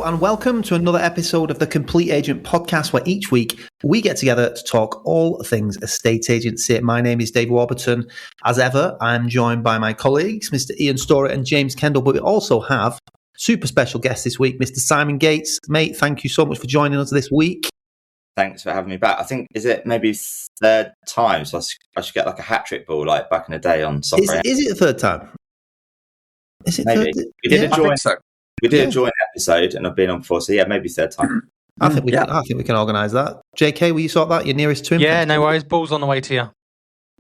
Hello and welcome to another episode of the Complete Agent podcast, where each week we get together to talk all things estate agency. My name is Dave Warburton. As ever, I'm joined by my colleagues, Mr. Ian Storey and James Kendall, but we also have super special guest this week, Mr. Simon Gates. Mate, thank you so much for joining us this week. Thanks for having me back. I think, is it maybe third time? So I should get like a hat-trick ball like back in the day on software. Is it the third time? Is it maybe? third? We did Yeah, a joint, so. we did a joint episode and I've been on before, so yeah, maybe third time. I think we can organise that. JK, will you sort that? You're nearest to him? Yeah, no worries. Ball's on the way to you.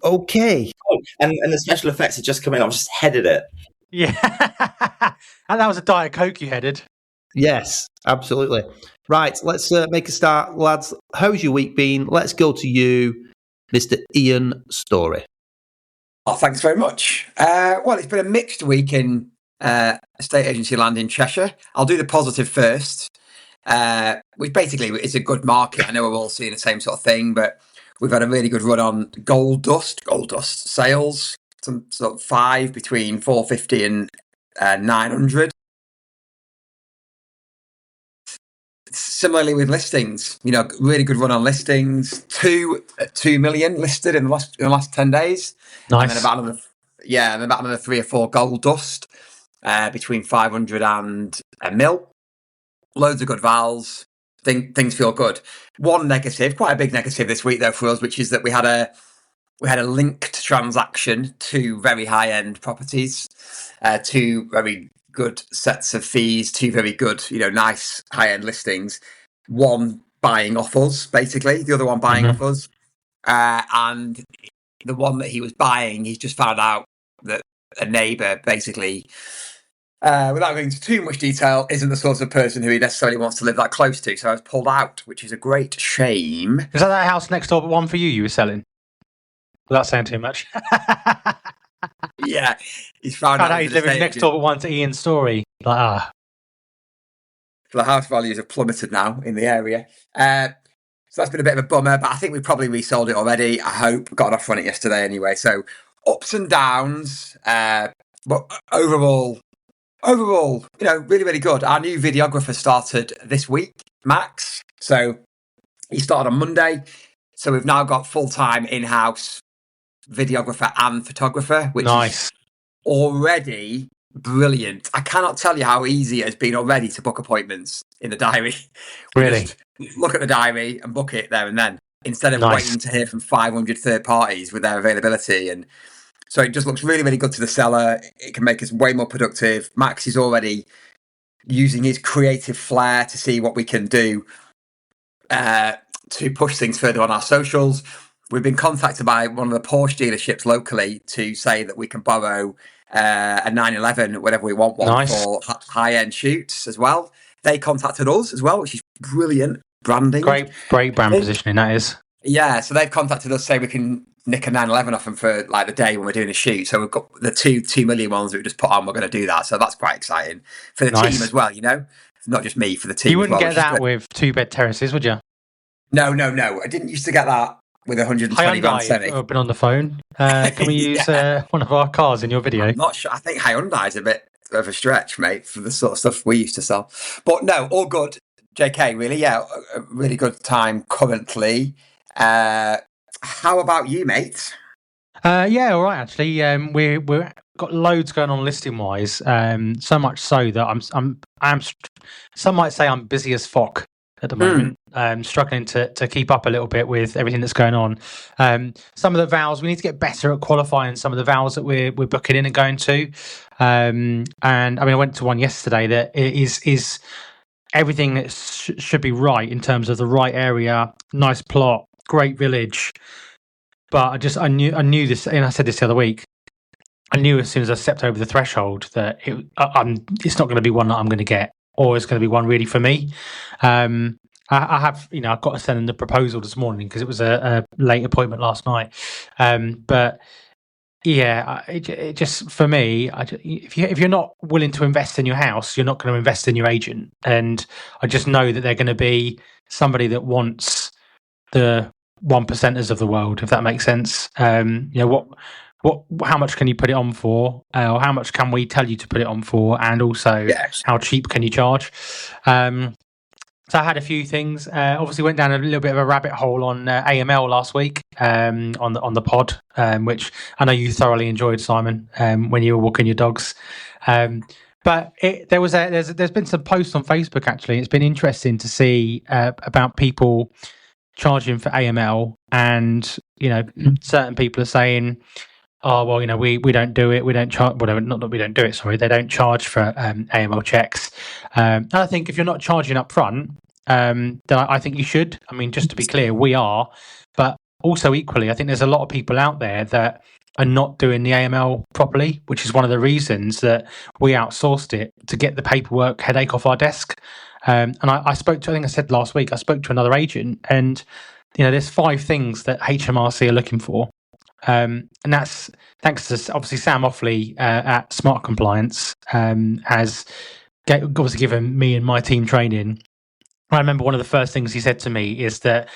Okay. Oh, and the special effects had just come in. I've just headed it. Yeah. And that was a Diet Coke you headed. Yes, absolutely. Right, let's make a start, lads. How's your week been? Let's go to you, Mr. Ian Storey. Oh, thanks very much. Well, it's been a mixed week in estate agency land in Cheshire. I'll do the positive first, which basically is a good market. I know we're all seeing the same sort of thing, but we've had a really good run on gold dust sales. Some sort of five between 450 and 900. Similarly with listings, really good run on listings. 2 million listed in the last 10 days. Nice. And then about another 3 or 4 gold dust between 500 and a mil. Loads of good vals. Things feel good. One negative, quite a big negative this week though for us, which is that we had a linked transaction, 2 very high end properties, 2 very good sets of fees, 2 very good, nice high-end listings. One buying off us, basically. The other one buying off us. And the one that he was buying, he's just found out that a neighbour, basically, without going into too much detail, isn't the sort of person who he necessarily wants to live that close to. So I was pulled out, which is a great shame. Is that house next door but one for you were selling? Without saying too much. Yeah, he's found out he's living next door but one to Ian Storey. So the house values have plummeted now in the area. So that's been a bit of a bummer, but I think we probably resold it already. I hope. Got an offer on it yesterday anyway. So ups and downs, but overall, really, really good. Our new videographer started this week, Max. So he started on Monday. So we've now got full-time in-house videographer and photographer, which is already brilliant. I cannot tell you how easy it has been already to book appointments in the diary. Really? Just look at the diary and book it there and then, instead of waiting to hear from 500 third parties with their availability. And so it just looks really, really good to the seller. It can make us way more productive. Max is already using his creative flair to see what we can do to push things further on our socials. We've been contacted by one of the Porsche dealerships locally to say that we can borrow a 911, whatever we want one, for high-end shoots as well. They contacted us as well, which is brilliant branding. Great brand positioning, that is. Yeah, so they've contacted us, say we can nick a 911 off them for like the day when we're doing a shoot. So we've got the 2 million ones that we just put on. We're going to do that. So that's quite exciting for the team as well, Not just me, for the team. You wouldn't get that with 2-bed terraces, would you? No. I didn't used to get that with 120 grand semi. I've been on the phone. Can we use one of our cars in your video? I'm not sure. I think Hyundai's a bit of a stretch, mate, for the sort of stuff we used to sell. But no, all good. JK, really, yeah, a really good time currently. How about you, mate? Yeah, all right. Actually, we've got loads going on listing wise. So much so that I'm. Some might say I'm busy as fuck at the moment. Struggling to keep up a little bit with everything that's going on. Some of the vowels, we need to get better at qualifying some of the vowels that we're booking in and going to. And I mean, I went to one yesterday that is everything that should be right in terms of the right area, nice plot, great village. But I knew this, and I said this the other week. I knew as soon as I stepped over the threshold that it's not going to be one that I'm going to get, or it's going to be one really for me. I have, I've got to send in the proposal this morning because it was a late appointment last night. But yeah, it just for me, if you're not willing to invest in your house, you're not going to invest in your agent. And I just know that they're going to be somebody that wants the 1%ers of the world, if that makes sense. how much can you put it on for, or how much can we tell you to put it on for, and also how cheap can you charge. So I had a few things. Obviously, went down a little bit of a rabbit hole on AML last week on the pod, which I know you thoroughly enjoyed, Simon, when you were walking your dogs. But there's been some posts on Facebook actually. It's been interesting to see about people charging for AML, and certain people are saying, "Oh well, we don't do it. We don't charge. Well, not that we don't do it. Sorry, they don't charge for AML checks." And I think if you're not charging up front, then I think you should. I mean, just to be clear, we are, but also equally, I think there's a lot of people out there that are not doing the AML properly, which is one of the reasons that we outsourced it to get the paperwork headache off our desk. And I spoke to, I think I said last week, I spoke to another agent, and there's 5 things that HMRC are looking for. And that's thanks to obviously Sam Offley at Smart Compliance has obviously given me and my team training. I remember one of the first things he said to me is that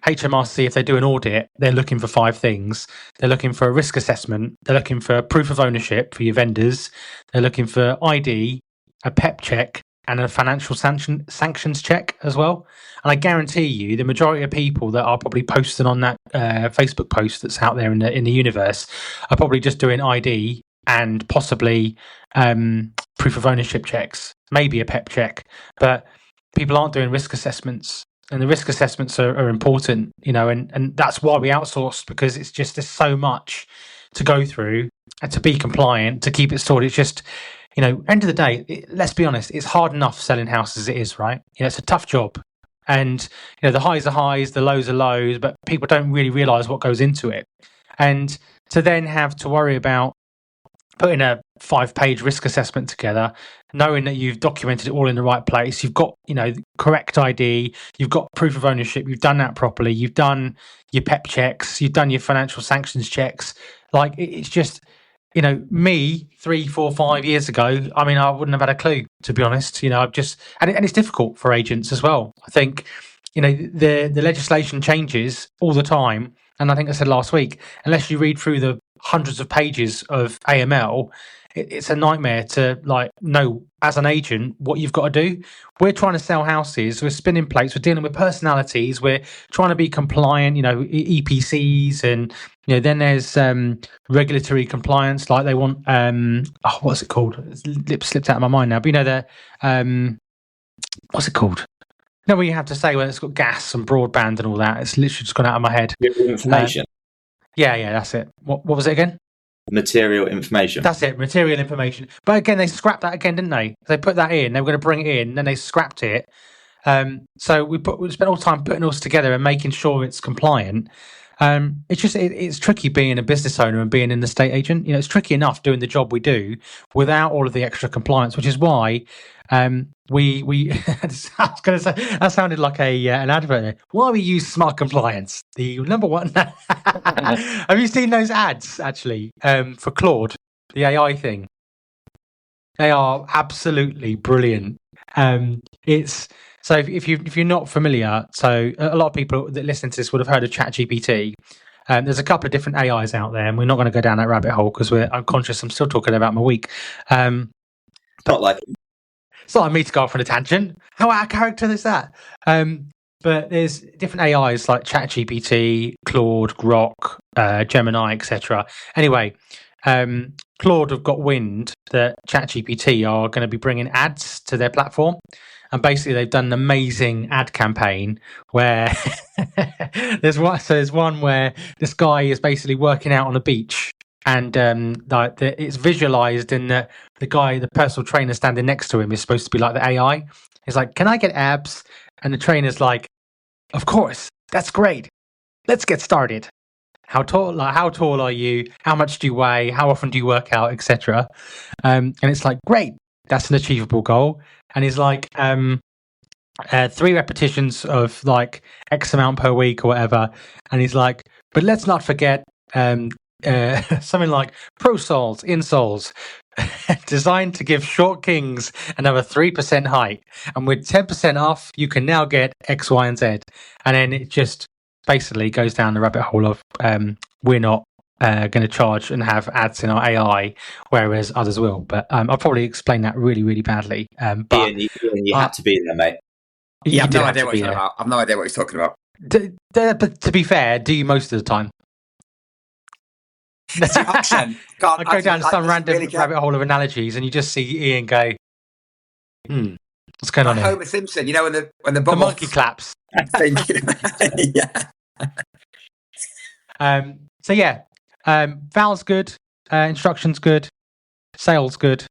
HMRC, if they do an audit, they're looking for 5 things. They're looking for a risk assessment. They're looking for proof of ownership for your vendors. They're looking for ID, a PEP check, and a financial sanctions check as well. And I guarantee you, the majority of people that are probably posting on that Facebook post that's out there in the universe are probably just doing ID and possibly proof of ownership checks, maybe a PEP check, but people aren't doing risk assessments. And the risk assessments are important, and that's why we outsourced, because it's just there's so much to go through and to be compliant, to keep it stored. It's just, end of the day, let's be honest, it's hard enough selling houses as it is, right? It's a tough job. And, the highs are highs, the lows are lows, but people don't really realise what goes into it. And to then have to worry about putting a 5-page risk assessment together, knowing that you've documented it all in the right place, you've got, correct ID, you've got proof of ownership, you've done that properly, you've done your PEP checks, you've done your financial sanctions checks. Like, it's just, me 3, 4, 5 years ago, I mean, I wouldn't have had a clue, to be honest. I've just, and it's difficult for agents as well. I think, the legislation changes all the time. And I think I said last week, unless you read through the hundreds of pages of AML, it's a nightmare to know as an agent what you've got to do. We're trying to sell houses, we're spinning plates, we're dealing with personalities, we're trying to be compliant, EPCs, and then there's regulatory compliance, like they want what's it called? It slipped out of my mind now, but what's it called? Where you have to say when it's got gas and broadband and all that. It's literally just gone out of my head. Information. Yeah, that's it. What was it again? Material information. That's it, material information. But again, they scrapped that again, didn't they? They put that in, they were going to bring it in, then they scrapped it. So we spent all the time putting all this together and making sure it's compliant. It's tricky being a business owner and being an estate agent. It's tricky enough doing the job we do without all of the extra compliance, which is why we I was going to say, that sounded like an advert there. Why we use Smart Compliance, the number one. Have you seen those ads actually for Claude, the AI thing? They are absolutely brilliant. It's so if you're not familiar, so a lot of people that listen to this would have heard of ChatGPT. There's a couple of different AIs out there, and we're not going to go down that rabbit hole because I'm conscious I'm still talking about my week. Not like it's not like me to go off on a tangent. How out of character is that? But there's different AIs like ChatGPT, Claude, Grok, Gemini, etc. Anyway, Claude have got wind that ChatGPT are going to be bringing ads to their platform. And basically, they've done an amazing ad campaign where there's one where this guy is basically working out on a beach, and it's visualized in the personal trainer standing next to him is supposed to be like the AI. He's like, "Can I get abs?" And the trainer's like, "Of course, that's great. Let's get started. How tall are you? How much do you weigh? How often do you work out, etc." And it's like, great, that's an achievable goal. And he's like, 3 repetitions of like X amount per week or whatever. And he's like, but let's not forget something like pro soles, insoles, designed to give short kings another 3% height. And with 10% off, you can now get X, Y, and Z. And then it just basically goes down the rabbit hole of we're not going to charge and have ads in our AI, whereas others will. But I'll probably explain that really, really badly. But Ian, you had to be there, mate. Yeah, I've did no have idea to what be he's talking there. about. I've no idea what he's talking about. But to be fair, do you most of the time? It's the accent. I go down some random rabbit hole of analogies, and you just see Ian go, what's going on Like here? Homer Simpson, you know, when the The bubbles monkey claps. thinking, yeah. So yeah, Val's good, instructions good, sales good.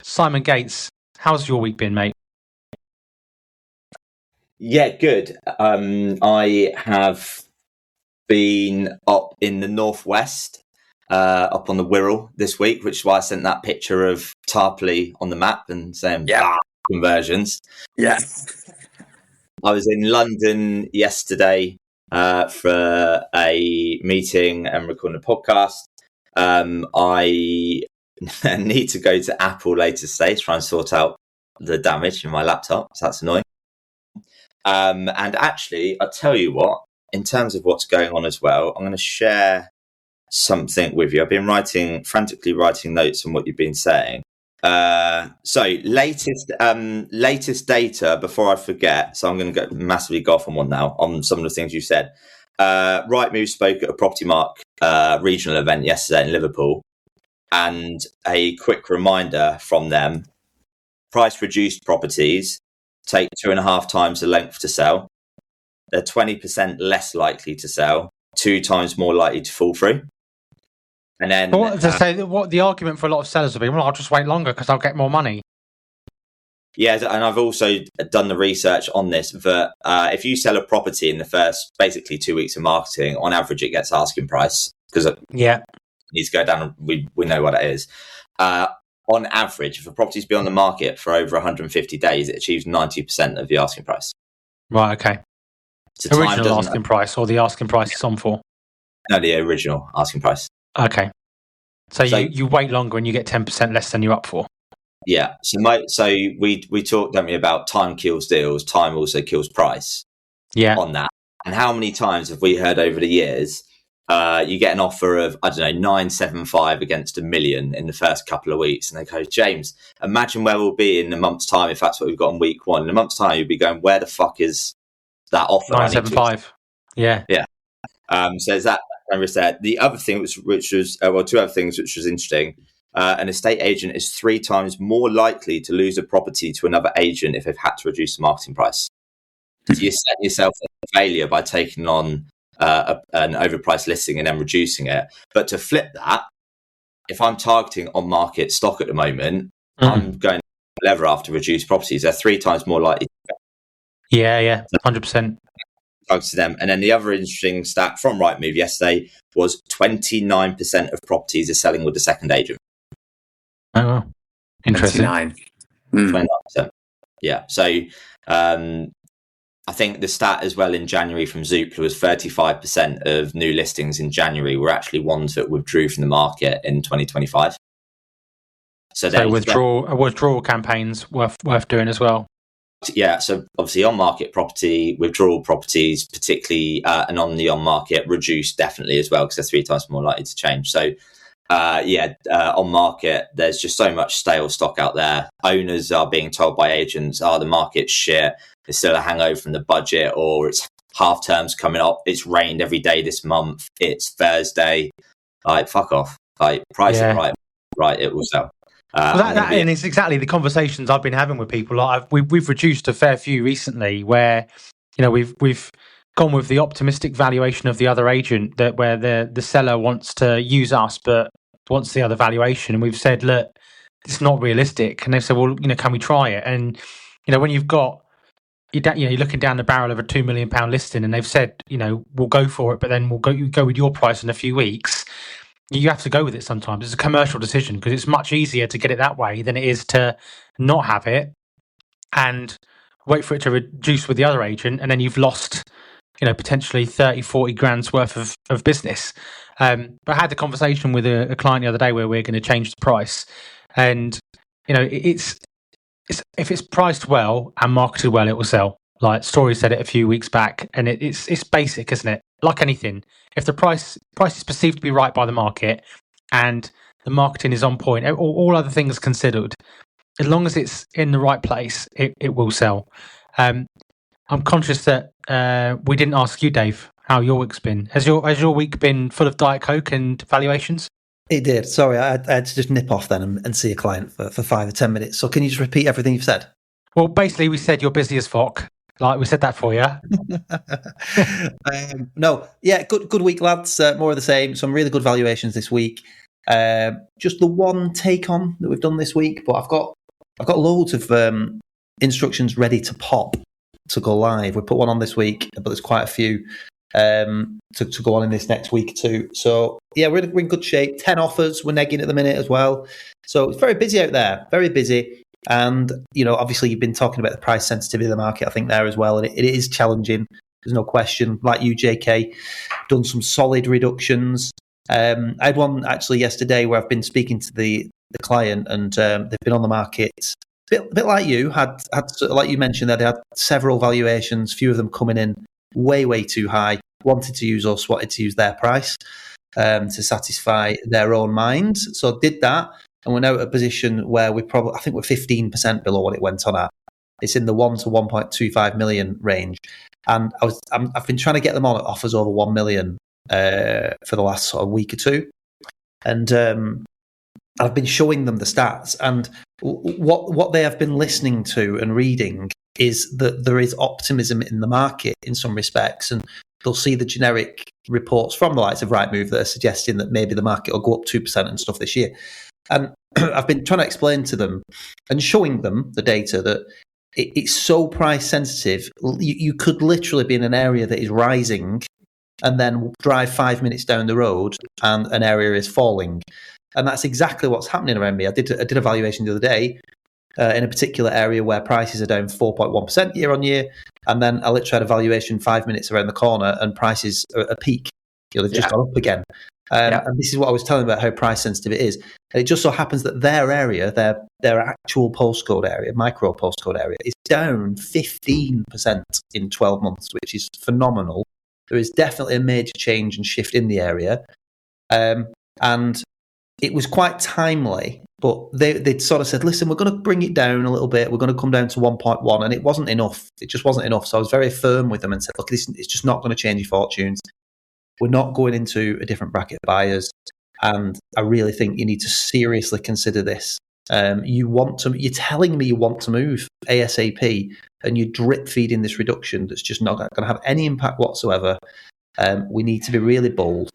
Simon Gates, how's your week been, mate? Yeah, good. I have been up in the northwest, up on the Wirral this week, which is why I sent that picture of Tarpley on the map and saying conversions. Yeah. I was in London yesterday for a meeting and recording a podcast. I need to go to Apple later today to try and sort out the damage in my laptop, so that's annoying. And actually, I'll tell you what, in terms of what's going on as well, I'm going to share something with you. I've been frantically writing notes on what you've been saying. So latest data before I forget. So I'm going to massively go off on one now on some of the things you said. Rightmove spoke at a Property Mark regional event yesterday in Liverpool, and a quick reminder from them: price reduced properties take 2.5 times the length to sell. They're 20% less likely to sell, 2 times more likely to fall through. And then, what the argument for a lot of sellers will be, well, I'll just wait longer because I'll get more money. Yeah, and I've also done the research on this that if you sell a property in the first basically 2 weeks of marketing, on average it gets asking price because it needs to go down. We know what it is. On average, if a property's been on the market for over 150 days, it achieves 90% of the asking price. Right, okay. So original asking price or the asking price it's on for? No, the original asking price. Okay. So you wait longer and you get 10% less than you're up for. Yeah. So we talked, don't we, about time kills deals, time also kills price. Yeah. On that. And how many times have we heard over the years, you get an offer of, I don't know, 975 against $1 million in the first couple of weeks. And they go, James, imagine where we'll be in a month's time if that's what we've got in week one. In a month's time, you'll be going, where the fuck is that offer? 975. Yeah. Yeah. So is that said. The other thing which was two other things which was interesting. An estate agent is 3 times more likely to lose a property to another agent if they've had to reduce the marketing price. So you set yourself up for failure by taking on an overpriced listing and then reducing it. But to flip that, if I'm targeting on market stock at the moment, I'm going to lever after reduced properties. They're 3 times more likely. Yeah, 100%. To them. And then the other interesting stat from Rightmove yesterday was 29% of properties are selling with a second agent. Oh, wow. Interesting. 29%. Yeah. So I think the stat as well in January from Zoopla was 35% of new listings in January were actually ones that withdrew from the market in 2025. So withdrawal campaigns worth doing as well. Yeah, so obviously on-market property, withdrawal properties, particularly, and on the on-market, reduced definitely as well because they're 3 times more likely to change. So, on-market, there's just so much stale stock out there. Owners are being told by agents, the market's shit, there's still a hangover from the budget, or it's half terms coming up, it's rained every day this month, it's Thursday. Like, fuck off. Like, price it right, it will sell. And it's exactly the conversations I've been having with people. Like we've reduced a fair few recently, where we've gone with the optimistic valuation of the other agent, where the seller wants to use us but wants the other valuation, and we've said, look, it's not realistic, and they've said, well, can we try it? And when you've got you're looking down the barrel of a £2 million listing, and they've said, we'll go for it, but then we'll go with your price in a few weeks. You have to go with it sometimes. It's a commercial decision because it's much easier to get it that way than it is to not have it and wait for it to reduce with the other agent, and then you've lost, potentially 30, 40 grand's worth of business. But I had a conversation with a client the other day where we're going to change the price, and it's if it's priced well and marketed well, it will sell. Like Story said it a few weeks back, and it's basic, isn't it? like anything, if the price is perceived to be right by the market and the marketing is on point, all other things considered, as long as it's in the right place, it will sell. I'm conscious that we didn't ask you, Dave, how your week's been. Has your week been full of Diet Coke and valuations? It did. Sorry, I had to just nip off then and see a client for 5 or 10 minutes. So can you just repeat everything you've said? Well, basically, we said you're busy as fuck. Like, we said that for you. No, yeah, good week, lads. More of the same. Some really good valuations this week. Just the one take on that we've done this week, but I've got loads of instructions ready to pop to go live. We put one on this week, but there's quite a few to go on in this next week too. So yeah, we're in good shape. 10 offers we're negging at the minute as well. So it's very busy out there, very busy. And, obviously you've been talking about the price sensitivity of the market, I think, there as well. And it is challenging. There's no question. Like you, JK, done some solid reductions. I had one actually yesterday where I've been speaking to the client, and they've been on the market a bit like you, had like you mentioned there, they had several valuations, few of them coming in way too high, wanted to use us, wanted to use their price to satisfy their own minds. So did that, and we're now at a position where I think we're 15% below what it went on at. It's in the 1 to 1.25 million range. And I've been trying to get them on at offers over 1 million for the last sort of week or two. And I've been showing them the stats, and what they have been listening to and reading is that there is optimism in the market in some respects, and they'll see the generic reports from the likes of Rightmove that are suggesting that maybe the market will go up 2% and stuff this year. And I've been trying to explain to them and showing them the data that it's so price sensitive. You could literally be in an area that is rising and then drive 5 minutes down the road and an area is falling. And that's exactly what's happening around me. I did a valuation the other day in a particular area where prices are down 4.1% year on year. And then I literally had a valuation 5 minutes around the corner and prices are at a peak. They've just gone up again. And this is what I was telling about how price sensitive it is. And it just so happens that their area, their actual postcode area, micro postcode area, is down 15% in 12 months, which is phenomenal. There is definitely a major change and shift in the area. And it was quite timely, but they'd sort of said, listen, we're going to bring it down a little bit. We're going to come down to 1.1. And it wasn't enough. It just wasn't enough. So I was very firm with them and said, look, it's just not going to change your fortunes. We're not going into a different bracket of buyers. And I really think you need to seriously consider this. You're telling me you want to move ASAP, and you're drip feeding this reduction that's just not going to have any impact whatsoever. We need to be really bold.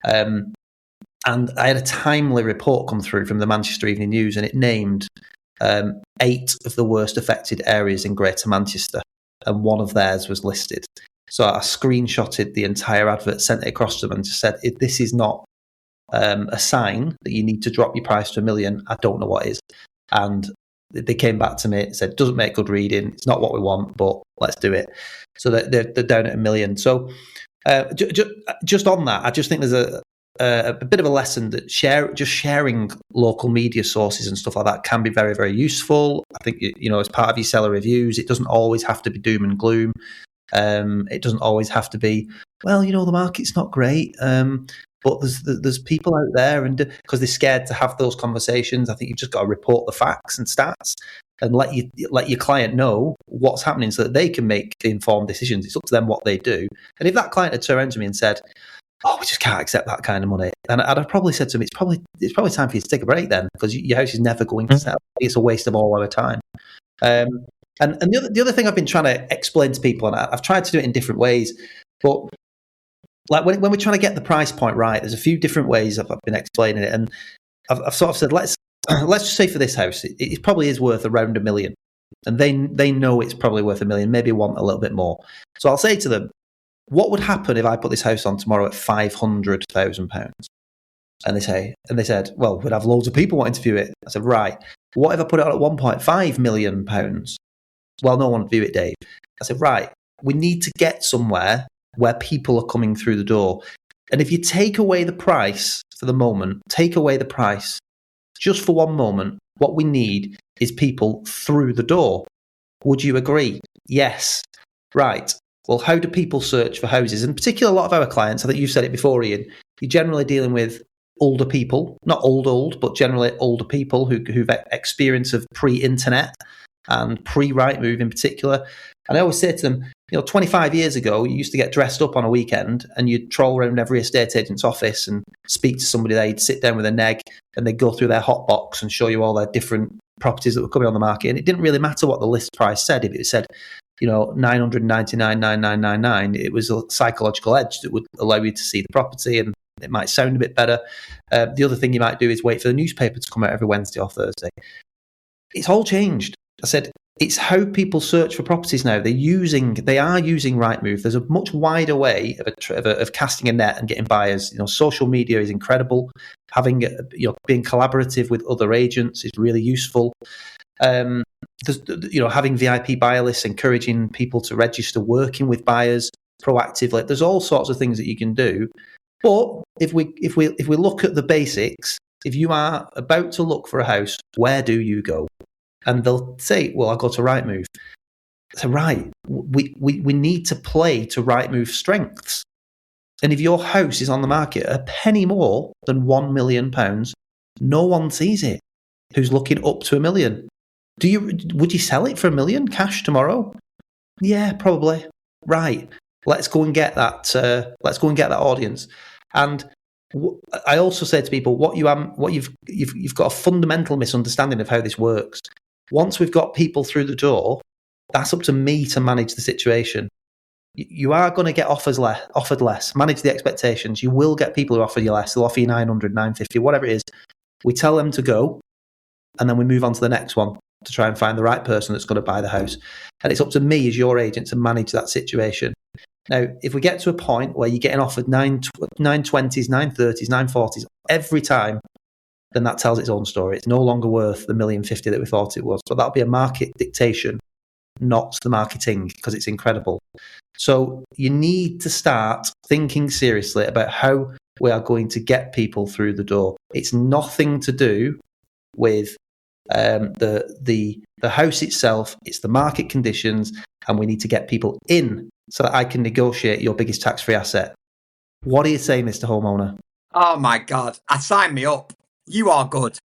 And I had a timely report come through from the Manchester Evening News, and it named 8 of the worst affected areas in Greater Manchester, and one of theirs was listed. So I screenshotted the entire advert, sent it across to them, and just said, if this is not a sign that you need to drop your price to 1 million, I don't know what is. And they came back to me and said, doesn't make good reading. It's not what we want, but let's do it. So they're down at 1 million. So just on that, I just think there's a bit of a lesson that sharing local media sources and stuff like that can be very, very useful. I think, as part of your seller reviews, it doesn't always have to be doom and gloom. It doesn't always have to be, well, the market's not great. But there's people out there, and because they're scared to have those conversations, I think you've just got to report the facts and stats and let your client know what's happening so that they can make the informed decisions. It's up to them what they do. And if that client had turned around to me and said, "Oh, we just can't accept that kind of money," and I'd have probably said to him, "It's probably time for you to take a break then, because your house is never going to sell. It's a waste of all our time." And the other thing I've been trying to explain to people, and I've tried to do it in different ways, but like when we're trying to get the price point right, there's a few different ways I've been explaining it, and I've sort of said, let's just say for this house, it probably is worth around 1 million, and they know it's probably worth 1 million, maybe want a little bit more. So I'll say to them, what would happen if I put this house on tomorrow at £500,000? And they said, well, we'd have loads of people wanting to view it. I said, right. What if I put it on at £1.5 million? Well, no one would view it, Dave. I said, right. We need to get somewhere where people are coming through the door. And if you take away the price for the moment, just for one moment, what we need is people through the door. Would you agree? Yes. Right. well, how do people search for houses? In particular, a lot of our clients, I think you've said it before, Ian, you're generally dealing with older people, not old, but generally older people who've experience of pre-internet and pre-Rightmove in particular. And I always say to them, 25 years ago, you used to get dressed up on a weekend and you'd troll around every estate agent's office and speak to somebody there. You'd sit down with a neg and they'd go through their hot box and show you all their different properties that were coming on the market. And it didn't really matter what the list price said. If it said, 999,999, it was a psychological edge that would allow you to see the property and it might sound a bit better. The other thing you might do is wait for the newspaper to come out every Wednesday or Thursday. It's all changed. I said, it's how people search for properties now. They are using Rightmove. There's a much wider way of casting a net and getting buyers. Social media is incredible. Having being collaborative with other agents is really useful. Having VIP buyer lists, encouraging people to register, working with buyers proactively. There's all sorts of things that you can do. But if we look at the basics, if you are about to look for a house, where do you go? And they'll say, well, I'll go to Rightmove. So right, we need to play to Rightmove's strengths. And if your house is on the market a penny more than £1 million, no one sees it who's looking up to $1 million. Would you sell it for $1 million cash tomorrow? Yeah, probably. Right. Let's go and get that. Let's go and get that audience. And I also say to people, you've got a fundamental misunderstanding of how this works. Once we've got people through the door, that's up to me to manage the situation. You are going to get offered less. Manage the expectations. You will get people who offer you less. They'll offer you 900, 950, whatever it is. We tell them to go, and then we move on to the next one to try and find the right person that's going to buy the house. And it's up to me as your agent to manage that situation. Now, if we get to a point where you're getting offered 920s, 930s, 940s every time, then that tells its own story. It's no longer worth the $1,050,000 that we thought it was. But that'll be a market dictation, not the marketing, because it's incredible. So you need to start thinking seriously about how we are going to get people through the door. It's nothing to do with the house itself. It's the market conditions, and we need to get people in so that I can negotiate your biggest tax-free asset. What do you say, Mr. Homeowner? Oh my God, sign me up. You are good.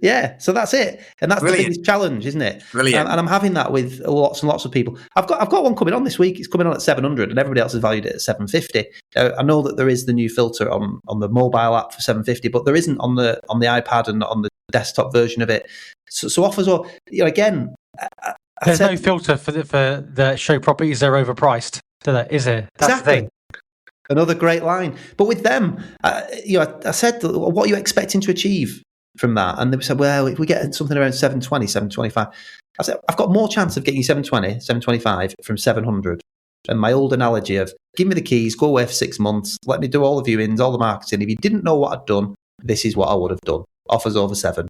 Yeah, so that's it, and that's Brilliant. The biggest challenge, isn't it? Brilliant. And I'm having that with lots and lots of people. I've got one coming on this week. It's coming on at 700, and everybody else has valued it at 750. I know that there is the new filter on the mobile app for 750, but there isn't on the iPad and on the desktop version of it. So offers are again. There's no filter for the show properties are overpriced. Is there? That's exactly. The thing. Another great line. But with them, I said, what are you expecting to achieve from that? And they said, well, if we get something around 720, 725, I said, I've got more chance of getting you 720, 725 from 700. And my old analogy of give me the keys, go away for 6 months, let me do all the viewings, all the marketing. If you didn't know what I'd done, this is what I would have done. Offers over 7.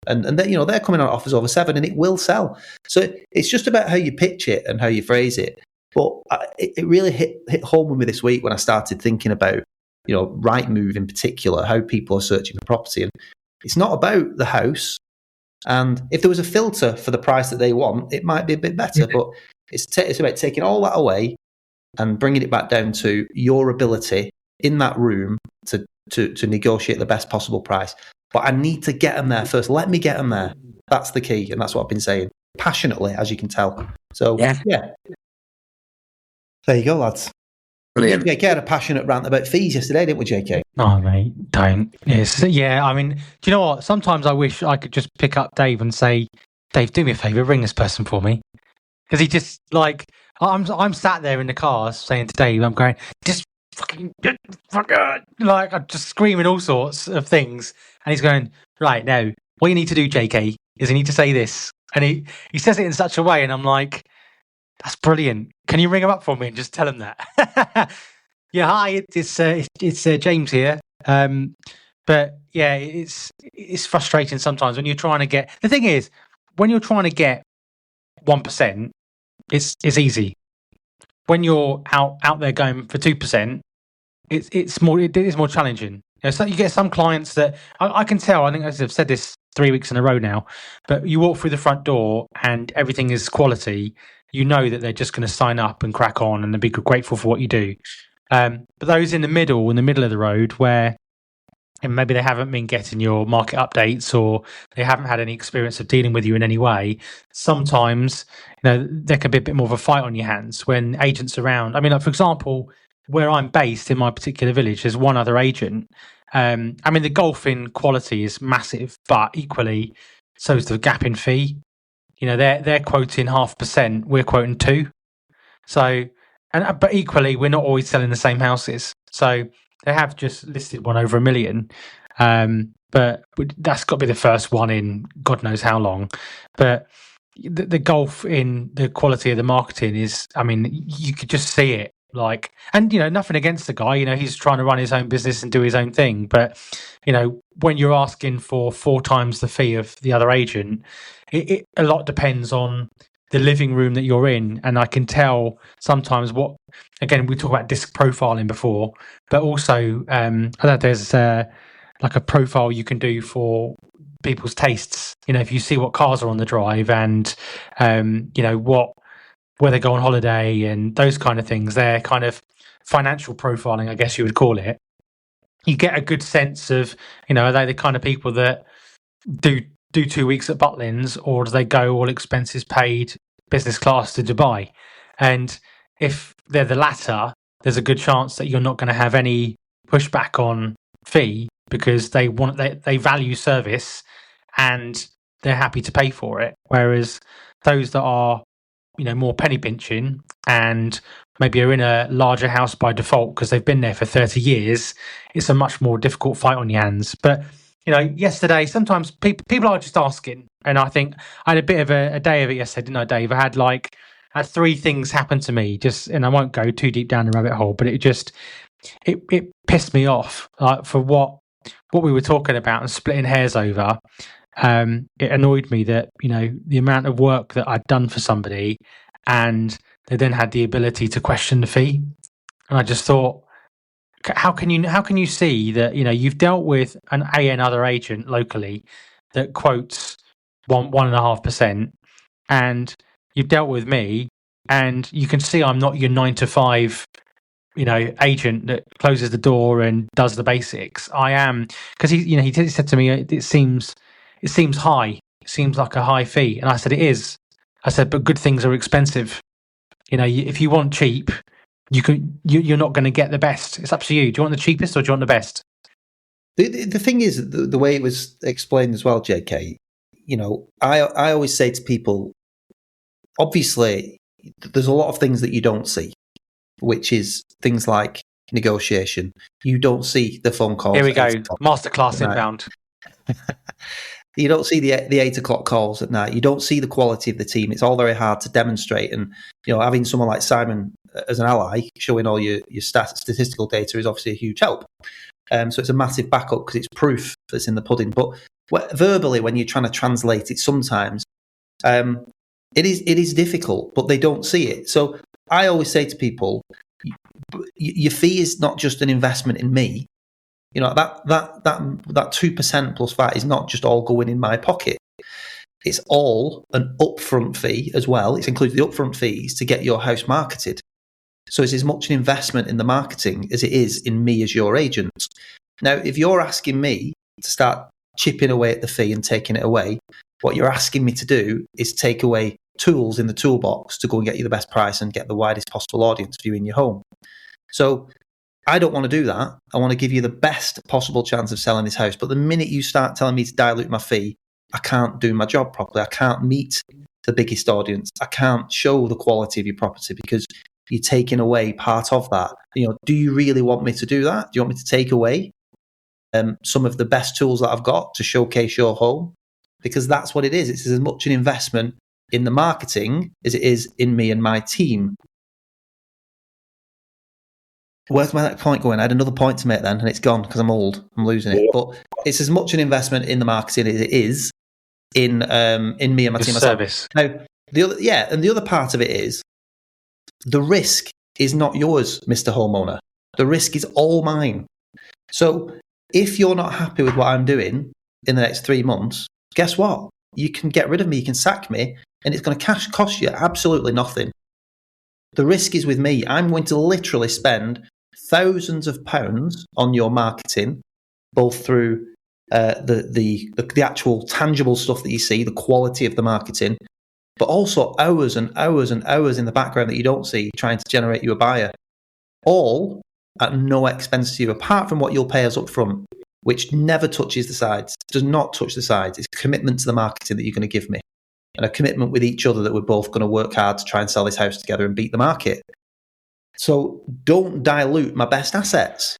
And they're coming on offers over 7 and it will sell. So it's just about how you pitch it and how you phrase it. But it really hit home with me this week when I started thinking about, Rightmove in particular, how people are searching for property. And it's not about the house. And if there was a filter for the price that they want, it might be a bit better. But it's about taking all that away and bringing it back down to your ability in that room to negotiate the best possible price. But I need to get them there first. Let me get them there. That's the key. And that's what I've been saying passionately, as you can tell. So, yeah. There you go, lads. Brilliant. JK had a passionate rant about fees yesterday, didn't we, JK? Oh, mate, don't. Yes. Yeah, I mean, do you know what? Sometimes I wish I could just pick up Dave and say, Dave, do me a favour, ring this person for me. Because he just, I'm sat there in the car saying to Dave, I'm going, just fucking, like, I'm just screaming all sorts of things. And he's going, right, now, what you need to do, JK, is you need to say this. And he says it in such a way, and I'm like, that's brilliant. Can you ring him up for me and just tell him that? Yeah, hi, it's James here. But yeah, it's frustrating sometimes when you're trying to get. The thing is, when you're trying to get 1%, it's easy. When you're out there going for 2%, it is more challenging. So you get some clients that I can tell. I think I've said this 3 weeks in a row now. But you walk through the front door and everything is quality. you know that they're just going to sign up and crack on and be grateful for what you do. But those in the middle of the road where and maybe they haven't been getting your market updates or they haven't had any experience of dealing with you in any way, sometimes there can be a bit more of a fight on your hands when agents around. I mean, like, for example, where I'm based in my particular village, there's one other agent. I mean, the golfing quality is massive, but equally, so is the gap in fee. They're quoting 0.5%, we're quoting 2%. So, but equally, we're not always selling the same houses. So they have just listed one over 1 million, but that's got to be the first one in God knows how long. But the golf in the quality of the marketing is, I mean, you could just see it. Like, and nothing against the guy. He's trying to run his own business and do his own thing. But when you're asking for 4 times the fee of the other agent, it a lot depends on the living room that you're in. And I can tell sometimes again, we talked about disc profiling before, but also I don't know if there's like a profile you can do for people's tastes. If you see what cars are on the drive and where they go on holiday and those kind of things, they're kind of financial profiling, I guess you would call it. You get a good sense of, are they the kind of people that do 2 weeks at Butlins, or do they go all expenses paid business class to Dubai? And if they're the latter, there's a good chance that you're not going to have any pushback on fee because they value service and they're happy to pay for it. Whereas those that are more penny pinching and maybe are in a larger house by default because they've been there for 30 years, it's a much more difficult fight on your hands. But yesterday, sometimes people are just asking, and I think I had a bit of a day of it yesterday, didn't I, Dave? I had 3 things happen to me, and I won't go too deep down the rabbit hole, but it pissed me off, like, for what we were talking about and splitting hairs over. It annoyed me that the amount of work that I'd done for somebody, and they then had the ability to question the fee, and I just thought, how can you see that you've dealt with another agent locally that quotes 1.5%, and you've dealt with me, and you can see I'm not your 9 to 5 agent that closes the door and does the basics. I am, because he said to me, it seems high. It seems like a high fee, and I said it is. I said, but good things are expensive. If you want cheap, you're not going to get the best. It's up to you. Do you want the cheapest or do you want the best? The thing is, the way it was explained as well, JK, I always say to people, obviously, there's a lot of things that you don't see, which is things like negotiation. You don't see the phone calls. Here we go. Masterclass inbound. You don't see the 8 o'clock calls at night. You don't see the quality of the team. It's all very hard to demonstrate. And, having someone like Simon as an ally, showing all your statistical data is obviously a huge help. So it's a massive backup because it's proof that's in the pudding. But verbally, when you're trying to translate it sometimes, it is difficult, but they don't see it. So I always say to people, your fee is not just an investment in me. That 2% plus VAT is not just all going in my pocket. It's all an upfront fee as well. It includes the upfront fees to get your house marketed. So it's as much an investment in the marketing as it is in me as your agent. Now, if you're asking me to start chipping away at the fee and taking it away, what you're asking me to do is take away tools in the toolbox to go and get you the best price and get the widest possible audience for you in your home. So I don't want to do that. I want to give you the best possible chance of selling this house. But the minute you start telling me to dilute my fee, I can't do my job properly. I can't meet the biggest audience. I can't show the quality of your property because you're taking away part of that. Do you really want me to do that? Do you want me to take away some of the best tools that I've got to showcase your home? Because that's what it is. It's as much an investment in the marketing as it is in me and my team. Where's my point going? I had another point to make then, and it's gone because I'm old. I'm losing it. But it's as much an investment in the marketing as it is in me and my team. Service. Now, and the other part of it is the risk is not yours, Mr. Homeowner. The risk is all mine. So if you're not happy with what I'm doing in the next 3 months, guess what? You can get rid of me. You can sack me. and it's going to cost you absolutely nothing. The risk is with me. I'm going to literally spend thousands of pounds on your marketing, both through the actual tangible stuff that you see, the quality of the marketing, but also hours and hours and hours in the background that you don't see trying to generate you a buyer, all at no expense to you, apart from what you'll pay us up front, which never touches the sides, does not touch the sides. It's a commitment to the marketing that you're going to give me, and a commitment with each other that we're both going to work hard to try and sell this house together and beat the market. So don't dilute my best assets.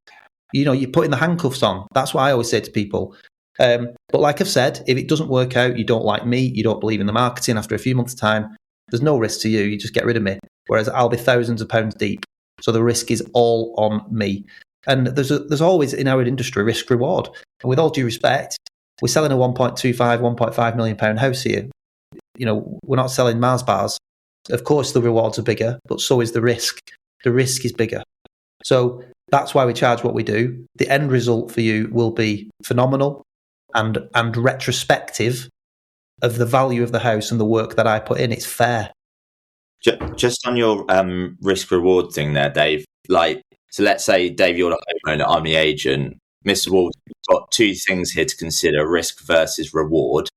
You're putting the handcuffs on. That's what I always say to people. But like I've said, if it doesn't work out, you don't like me, you don't believe in the marketing, after a few months' time, there's no risk to you. You just get rid of me. Whereas I'll be thousands of pounds deep. So the risk is all on me. And there's always, in our industry, risk reward. And with all due respect, we're selling a 1.25, 1.5 million pound house here. We're not selling Mars bars. Of course, the rewards are bigger, but so is the risk. The risk is bigger. So that's why we charge what we do. The end result for you will be phenomenal and retrospective of the value of the house and the work that I put in. It's fair. Just on your risk reward thing there, Dave. So let's say, Dave, you're the homeowner, I'm the agent. Mr. Walton, you've got two things here to consider: risk versus reward,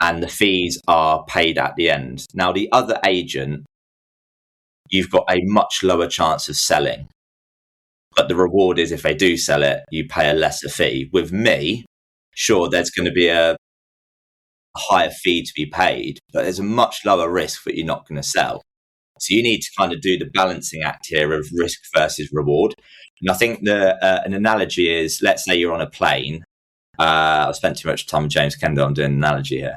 and the fees are paid at the end. Now, the other agent, you've got a much lower chance of selling. But the reward is, if they do sell it, you pay a lesser fee. With me, sure, there's going to be a higher fee to be paid, but there's a much lower risk that you're not going to sell. So you need to kind of do the balancing act here of risk versus reward. And I think an analogy is, let's say you're on a plane. I've spent too much time with James Kendall. I'm doing an analogy here.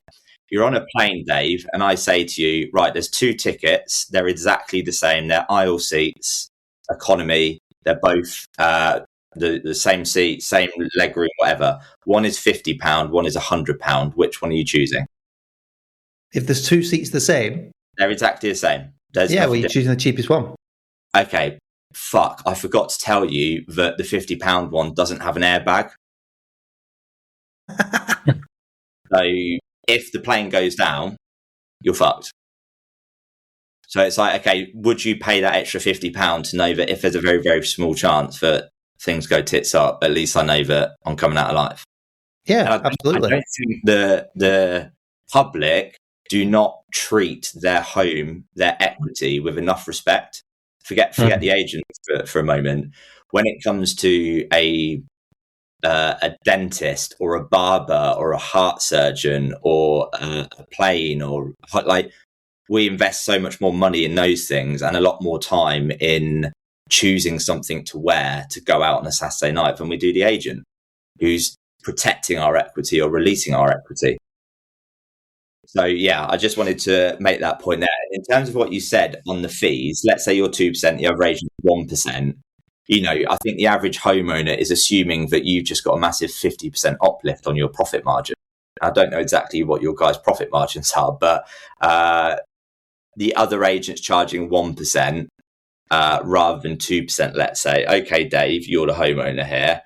You're on a plane, Dave, and I say to you, right, there's two tickets. They're exactly the same. They're aisle seats, economy. They're both the same seat, same legroom, whatever. One is £50, one is £100. Which one are you choosing? If there's two seats the same, they're exactly the same. You're choosing the cheapest one. Okay, fuck, I forgot to tell you that the £50 one doesn't have an airbag. So if the plane goes down, you're fucked. So it's like, okay, would you pay that extra £50 to know that if there's a very, very small chance that things go tits up, at least I know that I'm coming out alive? Yeah, absolutely. I don't think the public do not treat their home, their equity, with enough respect. Forget the agent for a moment. When it comes to a dentist or a barber or a heart surgeon or a plane, or we invest so much more money in those things and a lot more time in choosing something to wear to go out on a Saturday night than we do the agent who's protecting our equity or releasing our equity. So, yeah, I just wanted to make that point there. In terms of what you said on the fees, let's say you're 2%, the other agent 1%. I think the average homeowner is assuming that you've just got a massive 50% uplift on your profit margin. I don't know exactly what your guys' profit margins are, but the other agent's charging 1% rather than 2%, let's say. Okay, Dave, you're the homeowner here.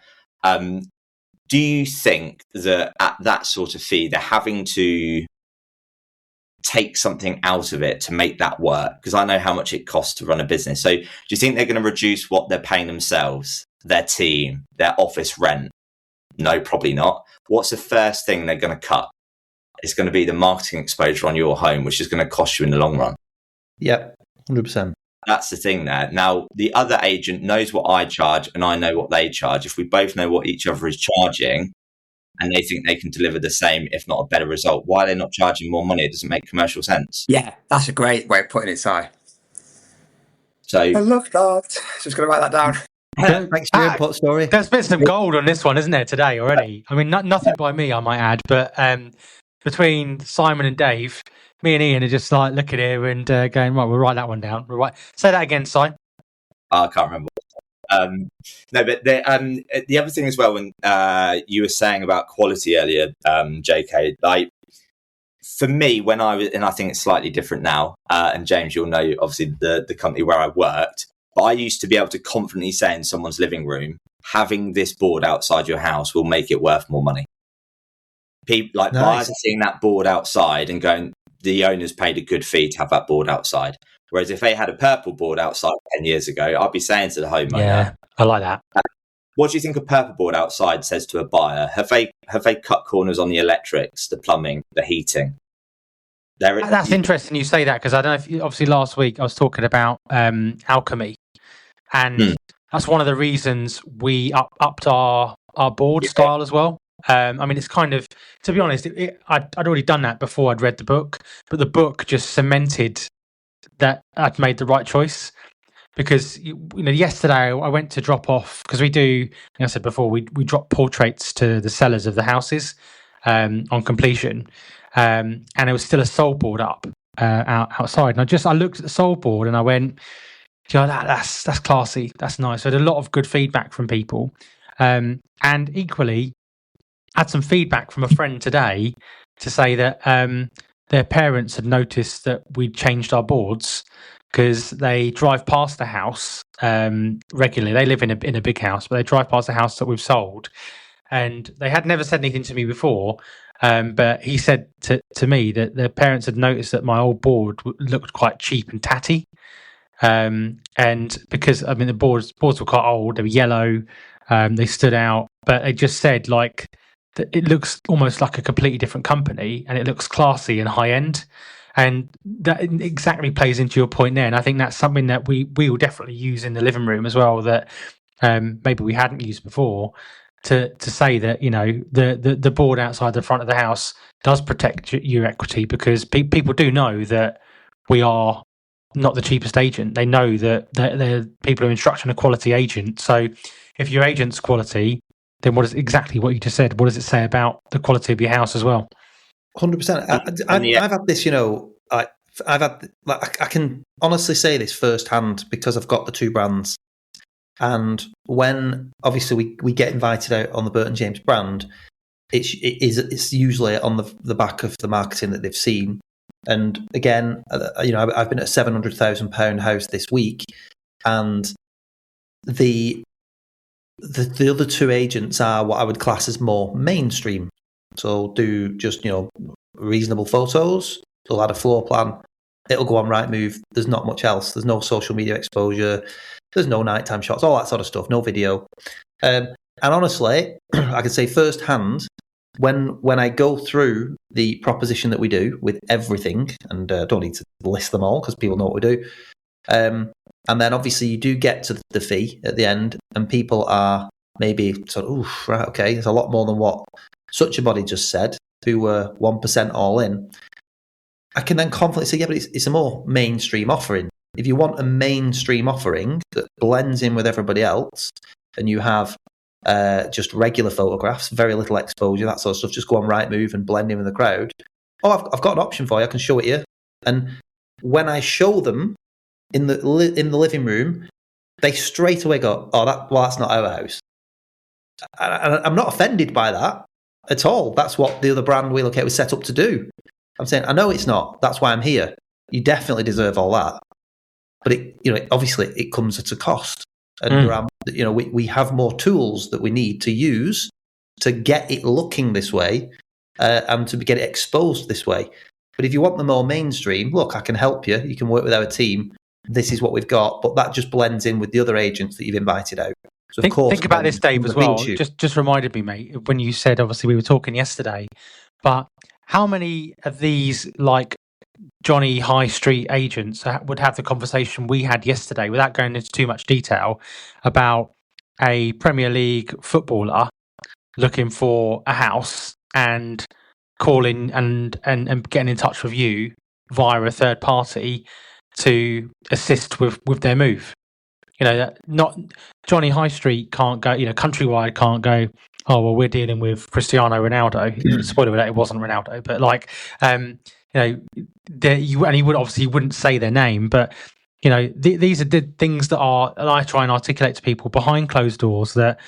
Do you think that at that sort of fee, they're having to take something out of it to make that work? Because I know how much it costs to run a business. So do you think they're going to reduce what they're paying themselves, their team, their office rent? No, probably not. What's the first thing they're going to cut? It's going to be the marketing exposure on your home, which is going to cost you in the long run. Yep, 100%. That's the thing there. Now, the other agent knows what I charge and I know what they charge. If we both know what each other is charging and they think they can deliver the same, if not a better result, why are they not charging more money? It doesn't make commercial sense. Yeah, that's a great way of putting it, Si. So I love that. Just going to write that down. Thanks for your input, Story. There's been some gold on this one, isn't there, today already? I mean, nothing by me, I might add, but between Simon and Dave, me and Ian are just like looking here and going, right, we'll write that one down. Say that again, Si. I can't remember. No, but the other thing as well, when you were saying about quality earlier, JK, like for me, when I was, and I think it's slightly different now, and James, you'll know obviously the company where I worked, but I used to be able to confidently say in someone's living room, having this board outside your house will make it worth more money. People like buyers are seeing that board outside and going, the owners paid a good fee to have that board outside. Whereas if they had a purple board outside 10 years ago, I'd be saying to the homeowner, Yeah, I like that. What do you think a purple board outside says to a buyer? Have they cut corners on the electrics, the plumbing, the heating? That's interesting you say that, because I don't know if obviously last week I was talking about alchemy, and that's one of the reasons we upped our board style as well. I mean, it's kind of, to be honest, I'd already done that before I'd read the book, but the book just cemented that I'd made the right choice. Because yesterday I went to drop off, because we do, like I said before, we drop portraits to the sellers of the houses on completion, and there was still a soul board up outside, and I looked at the soul board and I went, that's classy, that's nice. So I had a lot of good feedback from people, and equally had some feedback from a friend today to say that their parents had noticed that we'd changed our boards, because they drive past the house regularly. They live in a big house, but they drive past the house that we've sold, and they had never said anything to me before. But he said to me that their parents had noticed that my old board looked quite cheap and tatty, and because the boards were quite old, they were yellow, they stood out. But they just said that it looks almost like a completely different company, and it looks classy and high end. And that exactly plays into your point there. And I think that's something that we will definitely use in the living room as well, that maybe we hadn't used before, to say that, the board outside the front of the house does protect your equity, because people do know that we are not the cheapest agent. They know that they're people who instruct a quality agent. So if your agent's quality, then exactly what you just said, what does it say about the quality of your house as well? 100%. I've had this, I can honestly say this firsthand, because I've got the two brands. And when obviously we get invited out on the Burton James brand, it's usually on the back of the marketing that they've seen. And again, I've been at a £700,000 house this week, and the other two agents are what I would class as more mainstream. So do just, reasonable photos. They'll add a floor plan. It'll go on Rightmove. There's not much else. There's no social media exposure. There's no nighttime shots, all that sort of stuff. No video. And honestly, I can say firsthand, when I go through the proposition that we do with everything, and don't need to list them all because people know what we do. And then obviously you do get to the fee at the end, and people are maybe sort of, right, okay, there's a lot more than what such a body just said, who were 1% all in. I can then confidently say, yeah, but it's a more mainstream offering. If you want a mainstream offering that blends in with everybody else, and you have just regular photographs, very little exposure, that sort of stuff, just go on Rightmove and blend in with the crowd. Oh, I've got an option for you. I can show it you. And when I show them in the living room, they straight away go, oh, that's not our house. And I'm not offended by that at all. That's what the other brand we look at was set up to do. I'm saying, I know it's not. That's why I'm here. You definitely deserve all that. But obviously it comes at a cost. And we have more tools that we need to use to get it looking this way, and to get it exposed this way. But if you want the more mainstream, look, I can help you. You can work with our team. This is what we've got. But that just blends in with the other agents that you've invited out. So think about this, Dave, as well. Just reminded me, mate, when you said, obviously we were talking yesterday, but how many of these Johnny High Street agents would have the conversation we had yesterday, without going into too much detail, about a Premier League footballer looking for a house and calling and getting in touch with you via a third party to assist with their move? Not Johnny High Street can't go, Countrywide can't go, oh, well, we're dealing with Cristiano Ronaldo. Spoiler alert, it wasn't Ronaldo, but he wouldn't say their name, but these are the things that I try and articulate to people behind closed doors, that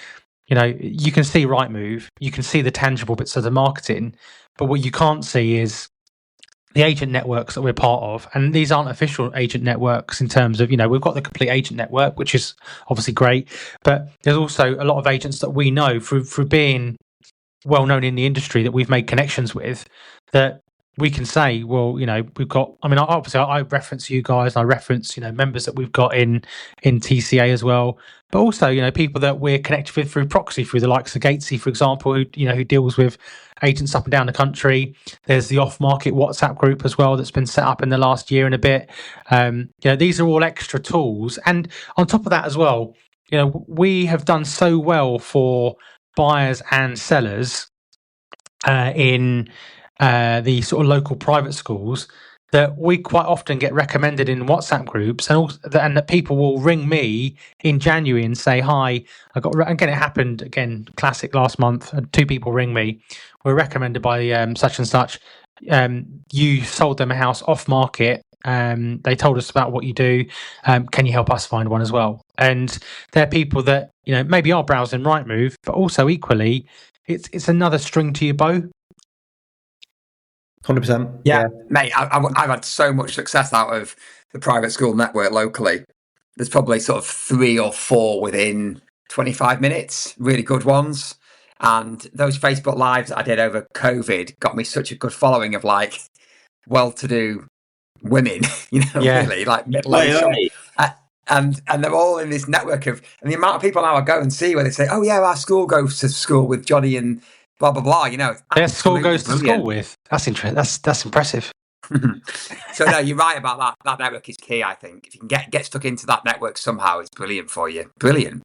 you can see Rightmove, you can see the tangible bits of the marketing, but what you can't see is the agent networks that we're part of. And these aren't official agent networks in terms of, we've got the complete agent network, which is obviously great, but there's also a lot of agents that we know through being well known in the industry, that we've made connections with, that we can say, well, we've got. I mean, obviously, I reference you guys. And I reference, members that we've got in TCA as well. But also, people that we're connected with through proxy, through the likes of Gatesy, for example, who deals with agents up and down the country. There's the off-market WhatsApp group as well that's been set up in the last year and a bit. These are all extra tools, and on top of that as well, we have done so well for buyers and sellers in the sort of local private schools that we quite often get recommended in WhatsApp groups, and that people will ring me in January and say, "Hi, again, it happened again, classic last month. 2 people ring me. We're recommended by such and such. You sold them a house off market. They told us about what you do. Can you help us find one as well?" And they're people that maybe are browsing Rightmove, but also equally, it's another string to your bow. 100%. Yeah, mate, I've had so much success out of the private school network locally. There's probably sort of 3 or 4 within 25 minutes, really good ones. And those Facebook Lives that I did over COVID got me such a good following of like well-to-do women, really like middle-aged. And they're all in this network and the amount of people now I go and see where they say, "Oh yeah, our school goes to school with Johnny and blah blah blah." Their school goes to school with. That's interesting. That's impressive. So no, you're right about that. That network is key. I think if you can get stuck into that network somehow, it's brilliant for you. Brilliant.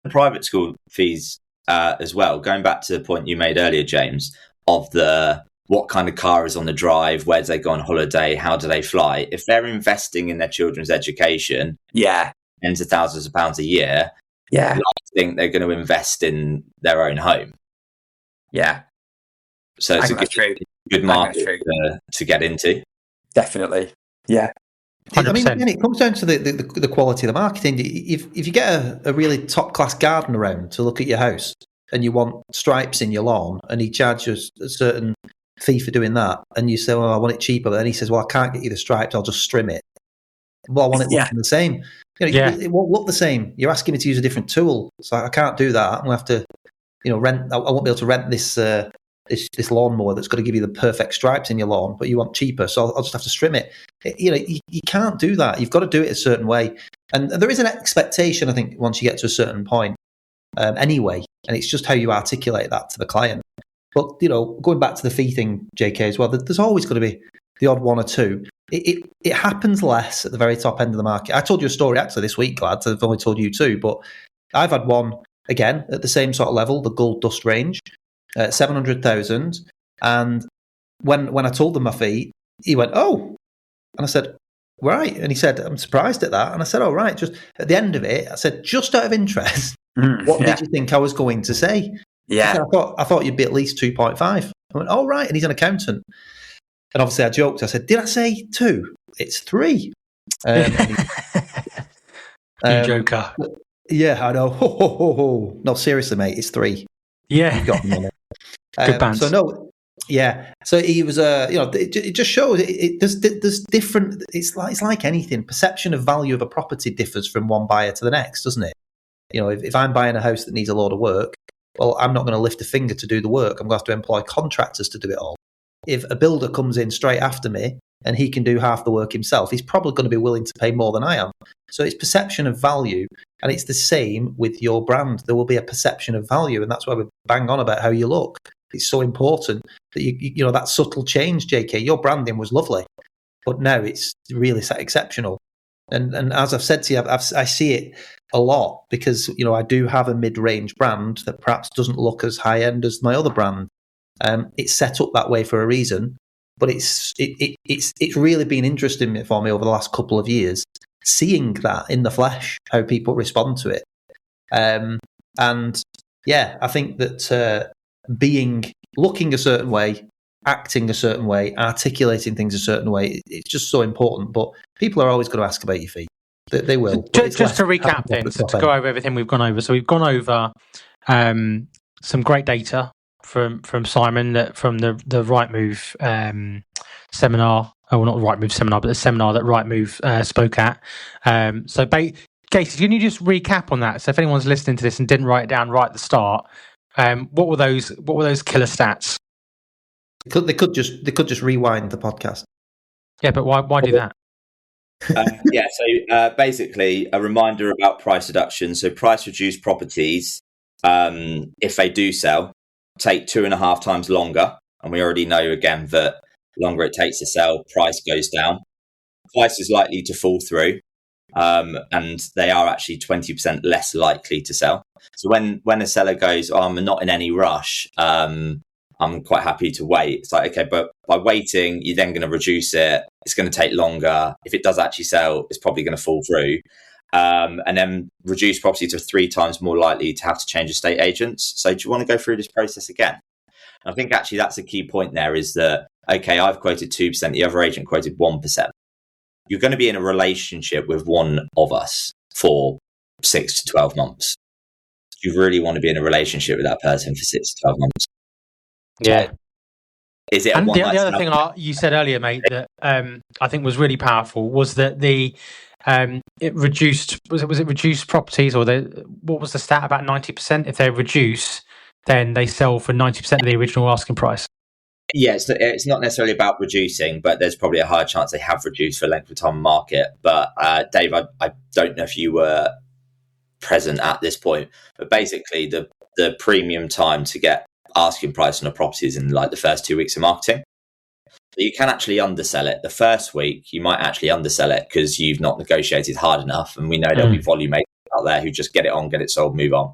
The private school fees as well. Going back to the point you made earlier, James, of what kind of car is on the drive, where do they go on holiday, how do they fly? If they're investing in their children's education, tens of thousands of pounds a year, I think they're going to invest in their own home. Yeah. So it's a good market to get into. Definitely. Yeah. 100%. I mean, again, it comes down to the quality of the marketing. If you get a really top class gardener around to look at your house and you want stripes in your lawn and he charges a certain fee for doing that, and you say, "Well, I want it cheaper," and he says, "Well, I can't get you the stripes, I'll just trim it." Well, I want it looking the same. It won't look the same. You're asking me to use a different tool, so I can't do that. I'm going to have to, rent. I won't be able to rent this lawnmower that's got to give you the perfect stripes in your lawn, but you want cheaper, so I'll just have to trim it. You can't do that. You've got to do it a certain way, and there is an expectation, I think, once you get to a certain point, anyway, and it's just how you articulate that to the client. But going back to the fee thing, JK, as well, there's always going to be the odd one or two. It happens less at the very top end of the market. I told you a story actually this week, lads. I've only told you 2, but I've had one again at the same sort of level, the Gold Dust range, 700,000. And when I told them my fee, he went, "Oh," and I said, "Right," and he said, "I'm surprised at that." And I said, "Oh, right." Just at the end of it, I said, "Just out of interest, what did you think I was going to say?" Yeah. Said, I thought you'd be at least 2.5. I went, "Oh, right." And he's an accountant. And obviously I joked. I said, "Did I say 2? It's 3. You joker. Yeah, I know. Ho, ho, ho, ho. No, seriously, mate, it's 3. Yeah. You've got me on it. Good bands. So no, yeah. So he was, it just shows there's different. It's like anything. Perception of value of a property differs from one buyer to the next, doesn't it? If I'm buying a house that needs a lot of work, well, I'm not going to lift a finger to do the work. I'm going to have to employ contractors to do it all. If a builder comes in straight after me and he can do half the work himself, he's probably going to be willing to pay more than I am. So it's perception of value, and it's the same with your brand. There will be a perception of value, and that's why we bang on about how you look. It's so important that you that subtle change, JK. Your branding was lovely, but now it's really exceptional. And as I've said to you, I see it a lot because I do have a mid-range brand that perhaps doesn't look as high-end as my other brand. It's set up that way for a reason, but it's really been interesting for me over the last couple of years, seeing that in the flesh, how people respond to it. And yeah, I think that looking a certain way, acting a certain way, articulating things a certain way, it's just so important. But people are always going to ask about your fee. They will. Just to recap then, to go over everything we've gone over. So we've gone over some great data from Simon from the Rightmove seminar. Oh, not the Rightmove seminar, but the seminar that Rightmove spoke at. So, Casey, can you just recap on that? So, if anyone's listening to this and didn't write it down right at the start, what were those killer stats? They could just rewind the podcast. Yeah, but why do that? So basically, a reminder about price reduction. So price reduced properties, if they do sell, take 2.5 times longer. And we already know, again, that the longer it takes to sell, price goes down. Price is likely to fall through, and they are actually 20% less likely to sell. So when a seller goes, I'm not in any rush, I'm quite happy to wait. It's like, okay, but by waiting, you're then going to reduce it. It's going to take longer. If it does actually sell, it's probably going to fall through. And then reduce properties are 3 times more likely to have to change estate agents. So do you want to go through this process again? I think actually that's a key point there is that, okay, I've quoted 2%, the other agent quoted 1%. You're going to be in a relationship with one of us for 6 to 12 months. You really want to be in a relationship with that person for 6 to 12 months. Yeah. Is it? And the other thing you said earlier, mate, that I think was really powerful was that it reduced. Was it reduced properties, or what was the stat about 90%? If they reduce, then they sell for 90% of the original asking price. Yeah, it's not necessarily about reducing, but there's probably a higher chance they have reduced for length of time on market. But Dave, I don't know if you were present at this point, but basically the premium time to get asking price on a property is in like the first 2 weeks of marketing. So you can actually undersell it. The first week, you might actually undersell it because you've not negotiated hard enough. And we know there'll be volume makers out there who just get it on, get it sold, move on.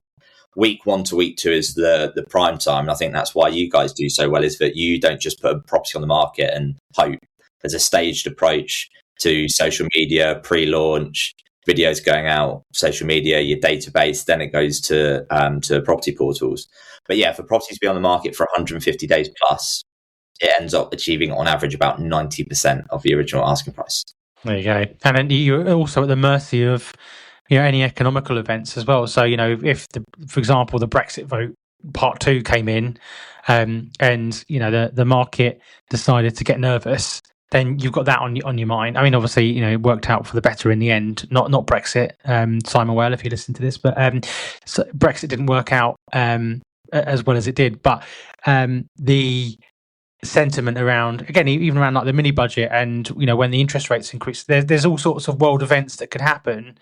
Week 1 to week 2 is the prime time. And I think that's why you guys do so well, is that you don't just put a property on the market and hope. There's a staged approach to social media, pre-launch, videos going out, social media, your database, then it goes to property portals. But yeah, for properties to be on the market for 150 days plus, it ends up achieving on average about 90% of the original asking price. There you go. And then you're also at the mercy of any economical events as well. So, if for example, the Brexit vote part 2 came in, and the market decided to get nervous, then you've got that on your mind. I mean, obviously, it worked out for the better in the end. Not Brexit, Simon Well, if you listen to this, but so Brexit didn't work out as well as it did. But the sentiment around, again, even around like the mini budget, and when the interest rates increase, there's all sorts of world events that could happen,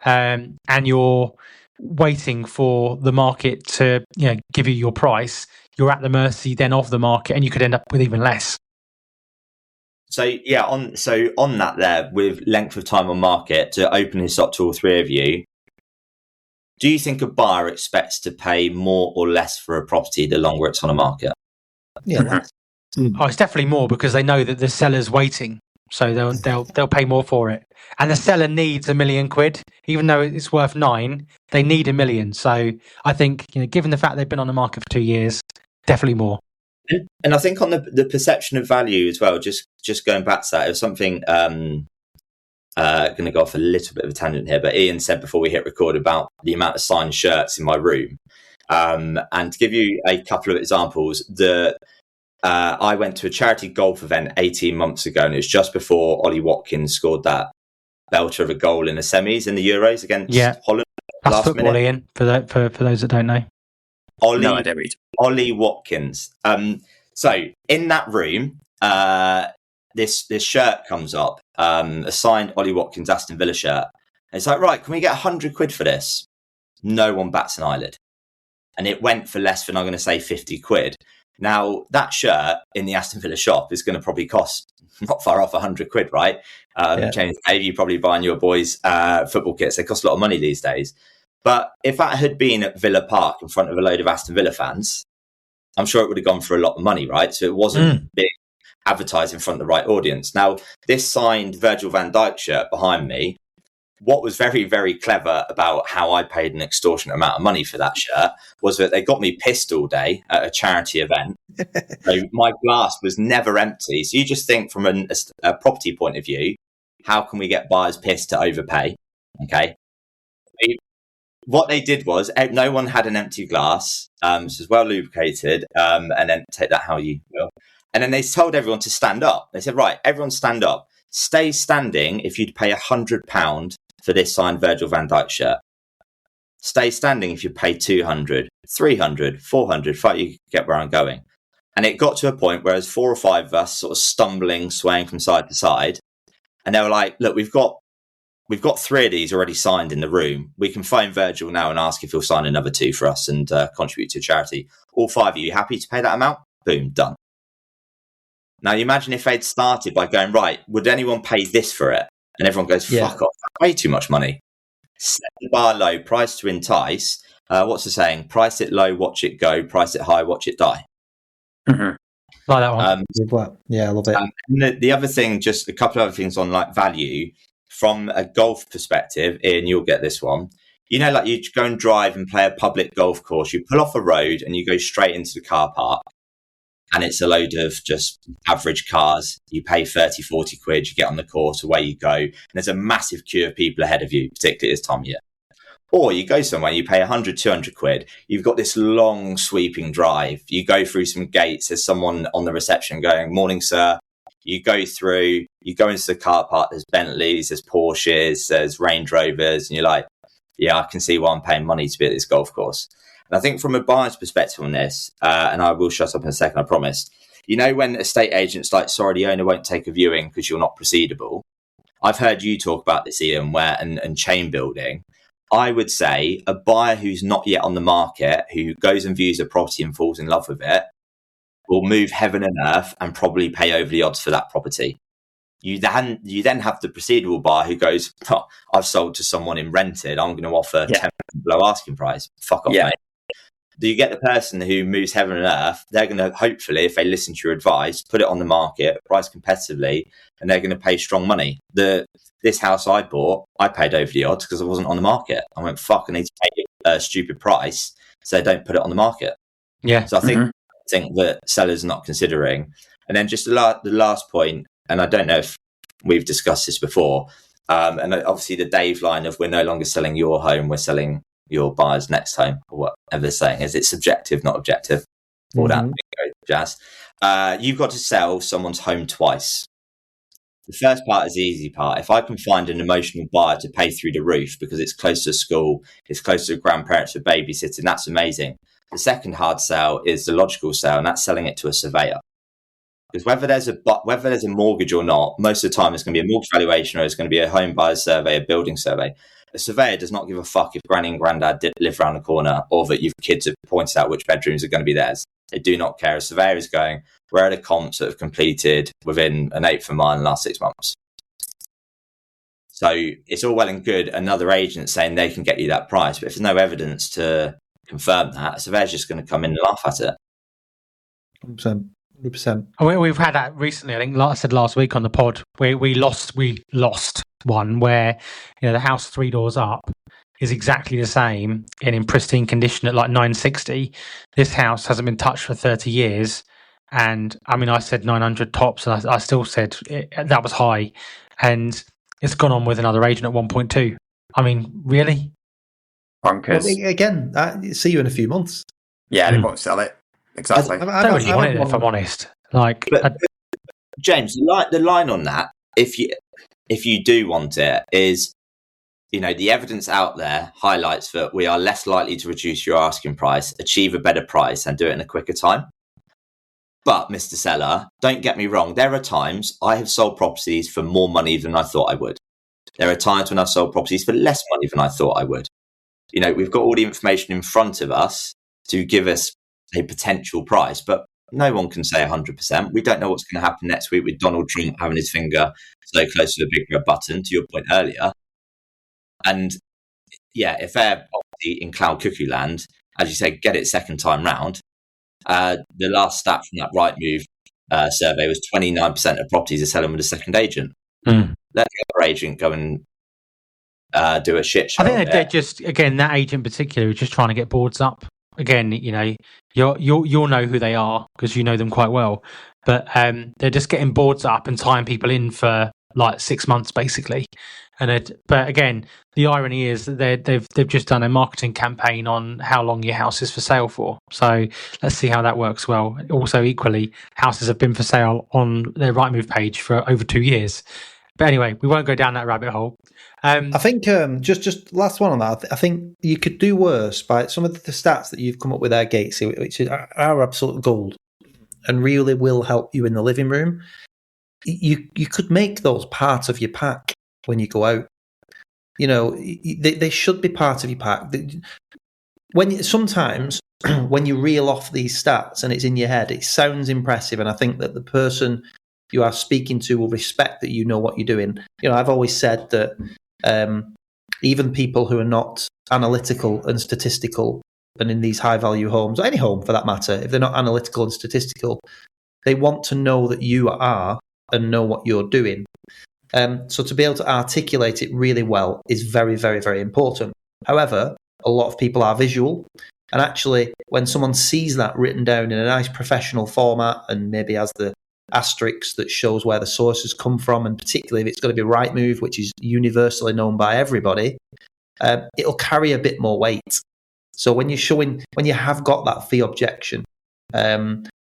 and you're waiting for the market to give you your price. You're at the mercy then of the market, and you could end up with even less. So yeah, on that there, with length of time on market, to open this up to all three of you, do you think a buyer expects to pay more or less for a property the longer it's on a market? Yeah. Oh, it's definitely more, because they know that the seller's waiting, so they'll pay more for it. And the seller needs £1 million, even though it's worth 9. They need £1 million. So I think, given the fact they've been on the market for 2 years, definitely more. And I think on the perception of value as well, just going back to that, it was something going to go off a little bit of a tangent here, but Ian said before we hit record about the amount of signed shirts in my room. And to give you a couple of examples, I went to a charity golf event 18 months ago, and it was just before Ollie Watkins scored that belter of a goal in the semis in the Euros against Holland. That's football, Ian, for those that don't know. Ollie Watkins. So in that room, this shirt comes up, a signed Ollie Watkins Aston Villa shirt. And it's like, right, can we get £100 for this? No one bats an eyelid. And it went for less than, I'm going to say, £50. Now, that shirt in the Aston Villa shop is going to probably cost not far off £100, right? James, Dave, you probably buying your boys football kits. They cost a lot of money these days. But if that had been at Villa Park in front of a load of Aston Villa fans, I'm sure it would have gone for a lot of money, right? So it wasn't big advertised in front of the right audience. Now, this signed Virgil van Dijk shirt behind me, what was very, very clever about how I paid an extortionate amount of money for that shirt was that they got me pissed all day at a charity event. So my glass was never empty. So you just think from a property point of view, how can we get buyers pissed to overpay? Okay. What they did was no one had an empty glass. So it was well lubricated. And then take that how you will. And then they told everyone to stand up. They said, right, everyone stand up. Stay standing if you'd pay £100 for this signed Virgil van Dijk shirt. Stay standing if you pay 200, 300, 400, you get where I'm going. And it got to a point where there's 4 or 5 of us sort of stumbling, swaying from side to side. And they were like, look, we've got 3 of these already signed in the room. We can phone Virgil now and ask if he'll sign another 2 for us and contribute to charity. All 5 of you happy to pay that amount? Boom, done. Now, you imagine if they'd started by going, right, would anyone pay this for it? And everyone goes, fuck off, way too much money. Set the bar low, price to entice. What's the saying? Price it low, watch it go. Price it high, watch it die. Mm-hmm. Like that one. Yeah, I love it. And the other thing, just a couple of other things on like value from a golf perspective. Ian, you'll get this one. You know, like you go and drive and play a public golf course. You pull off a road and you go straight into the car park. And it's a load of just average cars. You pay 30, 40 quid, you get on the course, away you go. And there's a massive queue of people ahead of you, particularly this time of year. Or you go somewhere, you pay 100, 200 quid. You've got this long sweeping drive. You go through some gates. There's someone on the reception going, morning, sir. You go through, you go into the car park. There's Bentleys, there's Porsches, there's Range Rovers. And you're like, yeah, I can see why I'm paying money to be at this golf course. And I think from a buyer's perspective on this, and I will shut up in a second, I promise. You know, when estate agents like, sorry, the owner won't take a viewing because you're not proceedable. I've heard you talk about this, Ian, and chain building. I would say a buyer who's not yet on the market, who goes and views a property and falls in love with it, will move heaven and earth and probably pay over the odds for that property. You then have the proceedable buyer who goes, oh, I've sold to someone in rented. I'm going to offer 10% below asking price. Fuck off, mate. Do you get the person who moves heaven and earth? They're going to, hopefully, if they listen to your advice, put it on the market, price competitively, and they're going to pay strong money. This house I bought, I paid over the odds because I wasn't on the market. I went, fuck, I need to pay a stupid price, so don't put it on the market. Yeah. So I think that sellers are not considering. And then just the last point, and I don't know if we've discussed this before, and obviously the Dave line of we're no longer selling your home, we're selling your buyer's next home, or whatever they're saying is, it's subjective, not objective. All that jazz. You've got to sell someone's home twice. The first part is the easy part. If I can find an emotional buyer to pay through the roof because it's close to school, it's close to grandparents for babysitting, that's amazing. The second hard sell is the logical sell, and that's selling it to a surveyor. Because whether there's a mortgage or not, most of the time it's going to be a mortgage valuation or it's going to be a home buyer's survey, a building survey. A surveyor does not give a fuck if granny and granddad live around the corner or that your kids have pointed out which bedrooms are going to be theirs. They do not care. A surveyor is going, where are the comps that have completed within an 1/8 of a mile in the last 6 months? So it's all well and good another agent saying they can get you that price, but if there's no evidence to confirm that, a surveyor's just going to come in and laugh at it. 100%. We've had that recently. I think, like I said last week on the pod, we lost one where, you know, the house 3 doors up is exactly the same and in pristine condition at like 960. This house hasn't been touched for 30 years. And I mean, I said 900 tops, and I still said that was high. And it's gone on with another agent at 1.2. I mean, really? Bonkers. Well, again, see you in a few months. Yeah, they won't sell it. Exactly. I don't really want it, if I'm honest. James, the line on that, if you do want it, is, you know, the evidence out there highlights that we are less likely to reduce your asking price, achieve a better price, and do it in a quicker time. But, Mr. Seller, don't get me wrong. There are times I have sold properties for more money than I thought I would. There are times when I've sold properties for less money than I thought I would. You know, we've got all the information in front of us to give us a potential price, but no one can say 100%. We don't know what's going to happen next week with Donald Trump having his finger so close to the big red button, to your point earlier. And yeah, if they're in cloud cuckoo land, as you say, get it second time round. The last stat from that Rightmove survey was 29% of properties are selling with a second agent. Let the other agent go and do a shit show. I think they're just, again, that agent in particular is just trying to get boards up. Again, you know, you'll know who they are because you know them quite well. But they're just getting boards up and tying people in for like 6 months, basically. But again, the irony is that they've just done a marketing campaign on how long your house is for sale for. So let's see how that works well. Also, equally, houses have been for sale on their Rightmove page for over 2 years. But anyway, we won't go down that rabbit hole. I think just last one on that. I think you could do worse by some of the stats that you've come up with there, Gatesy, which are absolute gold. and really will help you in the living room, you could make those part of your pack when you go out. They should be part of your pack. Sometimes when you reel off these stats and it's in your head, it sounds impressive, and I think that the person you are speaking to will respect that you know what you're doing. I've always said that even people who are not analytical and statistical, and in these high value homes, or any home for that matter, if they're not analytical and statistical, they want to know that you are and know what you're doing. So to be able to articulate it really well is very, very, very important. However, a lot of people are visual, and actually when someone sees that written down in a nice professional format and maybe has the asterisk that shows where the sources come from, and particularly if it's going to be Rightmove, which is universally known by everybody, it'll carry a bit more weight. So when you have got that fee objection,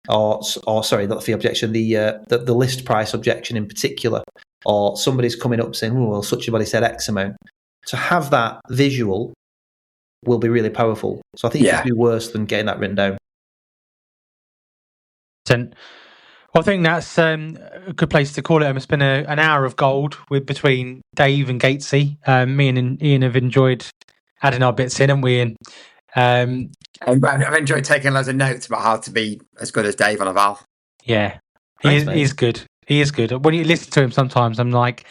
or sorry, not the fee objection, the list price objection in particular, or somebody's coming up saying, "Oh, well, such a body said X amount," to have that visual will be really powerful. So I think you can do worse than getting that written down. Well, I think that's a good place to call it. It's been an hour of gold between Dave and Gatesy. Me and Ian have enjoyed adding our bits in, haven't we, Ian? I've enjoyed taking loads of notes about how to be as good as Dave on a valve. Yeah, he's good. He is good. When you listen to him sometimes, I'm like,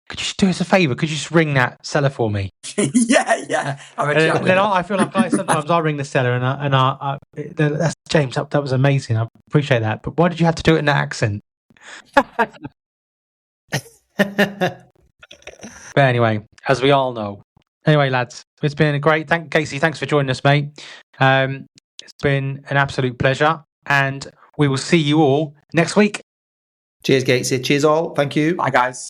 could you just do us a favour? Could you just ring that seller for me? yeah. Then I feel like sometimes I ring the seller and that's James. That was amazing. I appreciate that. But why did you have to do it in that accent? But anyway, as we all know. Anyway, lads, it's been great. Casey, thanks for joining us, mate. It's been an absolute pleasure, and we will see you all next week. Cheers, Gatesy. Cheers all. Thank you. Bye, guys.